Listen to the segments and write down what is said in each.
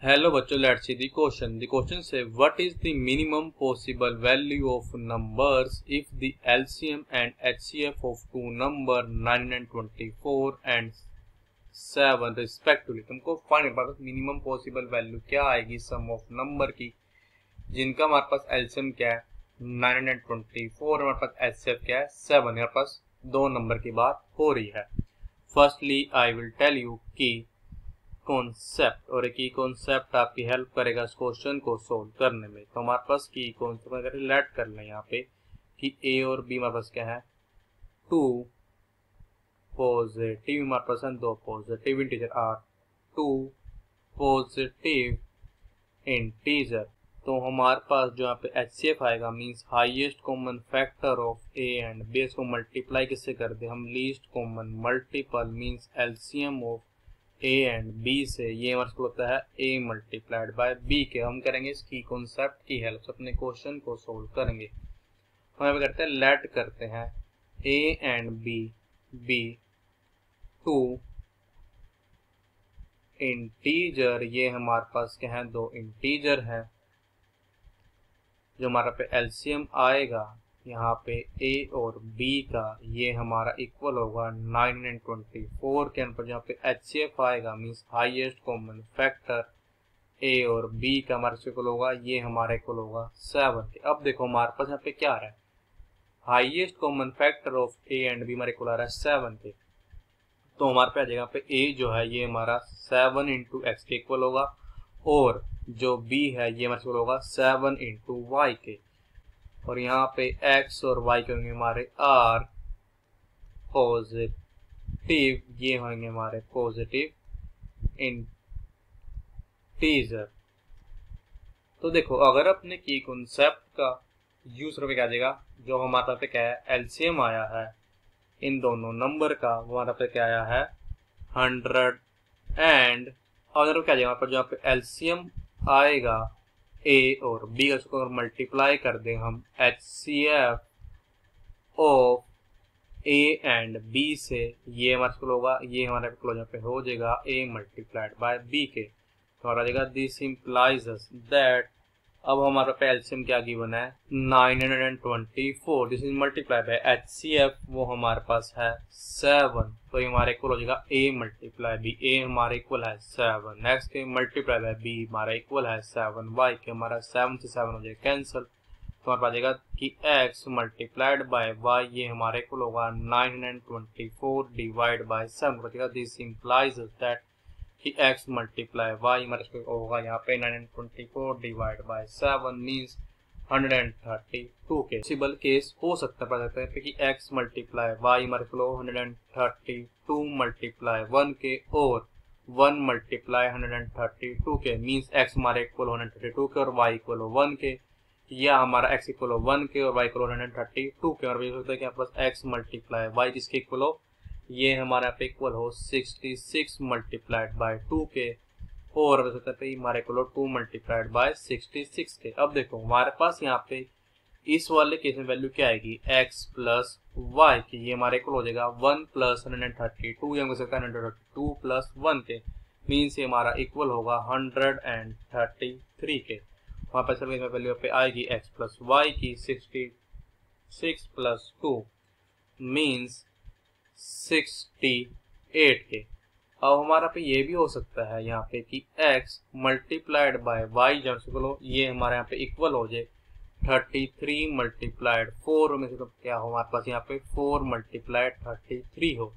Hello बच्चों, let's see the question. The question says what is the minimum possible value of numbers if the LCM and HCF of two number 924 and 7 respectively. तुमको find करना है minimum possible value क्या आएगी सम of number की जिनका हमारे पास LCM क्या है 924, हमारे पास एचसीएफ क्या है 7। हमारे पास दो नंबर की बात हो रही है। Firstly I will tell you की कॉन्सेप्ट, और एक ही कॉन्सेप्ट आपकी हेल्प करेगा इस क्वेश्चन को सोल्व करने में। तो हमारे पास की कॉन्सेप्ट अगर रिलेट कर लें यहाँ पे कि ए और बी हमारे पास क्या है, टू पॉजिटिव, हमारे पास है दो positive integer are two positive integer. तो हमारे पास जो यहाँ पे एचसीएफ आएगा means highest common factor of A and B को मल्टीप्लाई किससे कर दे हम, least common multiple means LCM of A and B से। ये हमारे को होता है ए मल्टीप्लाइड बाय बी के। हम करेंगे इसकी कॉन्सेप्ट की हेल्प से अपने क्वेश्चन को सोल्व करेंगे। हम यहाँ पे करते हैं लेट करते हैं A and B two integer. ये हमारे पास क्या है, दो इंटीजर है। जो हमारा पे एलसीएम आएगा यहाँ पे ए और बी का, ये हमारा इक्वल होगा 924 के अंदर। जहाँ पे एचसीएफ आएगा मीन्स हाईएस्ट कॉमन फैक्टर ए और बी का हमारे से इक्वल होगा, ये हमारा इक्वल होगा 7 के। अब देखो हमारे पास यहाँ पे क्या आ रहा है, highest common factor of A and B हमारे इक्वल आ रहा है 7 के। तो हमारे पे आ जाएगा पे ए जो है ये हमारा 7 इंटू एक्स के इक्वल होगा, और जो बी है ये हमारे इक्वल होगा 7 इंटू वाई के। और यहाँ पे x और y के होंगे हमारे r पॉजिटिव, ये होंगे हमारे पॉजिटिव इंटीजर। तो देखो अगर अपने की कॉन्सेप्ट का यूज करके क्या आ जाएगा, जो हमारे पे क्या है एलसीएम आया है इन दोनों नंबर का, वो हमारे पे क्या आया है 100 एंड अगर क्या आ जाएगा पर जो पे एलसीएम आएगा ए और बी का, उसको मल्टीप्लाई कर दें हम HCF of A and B से, ये हमारे को होगा, ये हमारे क्लोजर पे हो जाएगा ए मल्टीप्लाइड बाय बी के। तो हमारा जाएगा दिस इम्प्लाइज दैट, अब हमारा पे एलसीएम क्या गिवन है 924, this is multiply by HCF, वो हमारे पास है 7। तो ये हमारे इक्वल हो जाएगा ए मल्टीप्लाई बी, ए हमारे इक्वल है 7। नेक्स्ट के मल्टीप्लाई बाय बी हमारा इक्वल है 7 वाई के, हमारा 7 से 7 हो जाएगा कैंसिल। तो हमारे पास जाएगा कि x मल्टीप्लाइड बाय y, ये हमारे इक्वल होगा 924 डिवाइड बाय 7 हो जाएगा। दिस इम्प्लाइज दैट कि x मल्टीप्लाई y हमारे को होगा यहाँ पे 924 डिवाइड बाय 7 मींस 132 के। पॉसिबल केस हो सकता है कि x मल्टीप्लाई y हमारे को 132 मल्टीप्लाई 1 के और 1 मल्टीप्लाई 132 के मींस x हमारे इक्वल 132 के और y इक्वल 1 के, या हमारा x इक्वल 1 के और y इक्वल 132 के। और ये होता है कि आपके पास x मल्टीप्लाई y किसके इक्वल हो, ये हमारे यहाँ पे इक्वल हो 66 मल्टीप्लाइड बाय 2 के, और हमारे इक्वल हो 2 मल्टीप्लाइड बाय 66 के। अब देखो हमारे पास यहाँ पे इस वाले केस में वैल्यू क्या आएगी x प्लस वाई की, ये हमारे इक्वल हो जाएगा 1 प्लस 132, या हो सकता है 132 प्लस 1 के, मीन्स ये हमारा इक्वल होगा 133 के। वहाँ पर सर्विस में वैल्यू पे आएगी x प्लस वाई की 66 प्लस 2 मीन्स 68 के। अब हमारा पे ये भी हो सकता है यहाँ पे कि x मल्टीप्लाइड बाय y जब ये हमारे यहाँ पे इक्वल हो जाए 33 मल्टीप्लाइड 4 में से, तो क्या हो हमारे पास यहाँ पे 4 मल्टीप्लाइड 33 हो।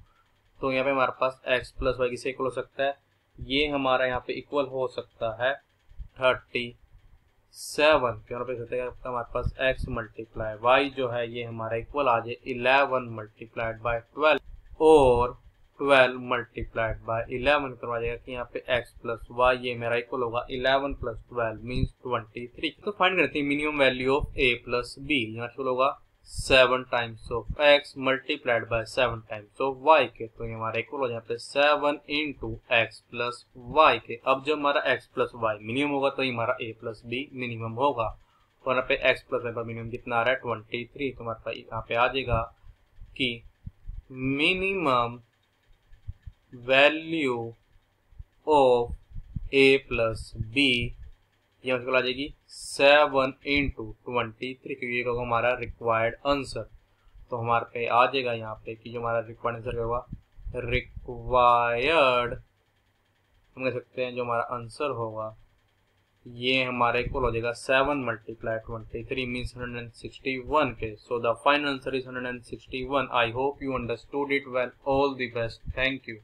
तो यहाँ पे हमारे पास x प्लस वाई किससे इक्वल हो सकता है, ये हमारा यहाँ पे इक्वल हो सकता है 37 के। हमारे पास x मल्टीप्लाई y जो है ये हमारा इक्वल आ जाए 11 मल्टीप्लाइड बाय 12 और 12 मल्टीप्लाइड बाय 11 करवा जाएगा कि यहाँ पे x प्लस वाई ये मेरा इक्वल होगा 11 प्लस 12 मीन्स 23। तो फाइंड करते हैं minimum value of a plus b, यहाँ इक्वल होगा 7 times of x multiplied by 7 times of y के। तो ये हमारा इक्वल हो जाता है 7 इंटू एक्स प्लस वाई के। अब जब हमारा x प्लस वाई मिनिमम होगा तो हमारा a प्लस b मिनिमम होगा। तो यहाँ पे x प्लस वाई पर मिनिमम कितना आ रहा है 23। तो हमारे पास यहाँ पे आ जाएगा कि minimum value of a plus B, ये मल्टीपल आ जाएगी 7 इंटू 23, क्योंकि ये होगा हमारा रिक्वायर्ड आंसर। तो हमारे पे आ जाएगा यहाँ पे कि जो हमारा रिक्वायर्ड आंसर होगा, रिक्वायर्ड हम कह सकते हैं जो हमारा आंसर होगा ये हमारा इक्वल हो जाएगा 7 मल्टीप्लाई 23 मीन्स 161 के। So the final answer is 161। I hope you understood it well. All the best. Thank you.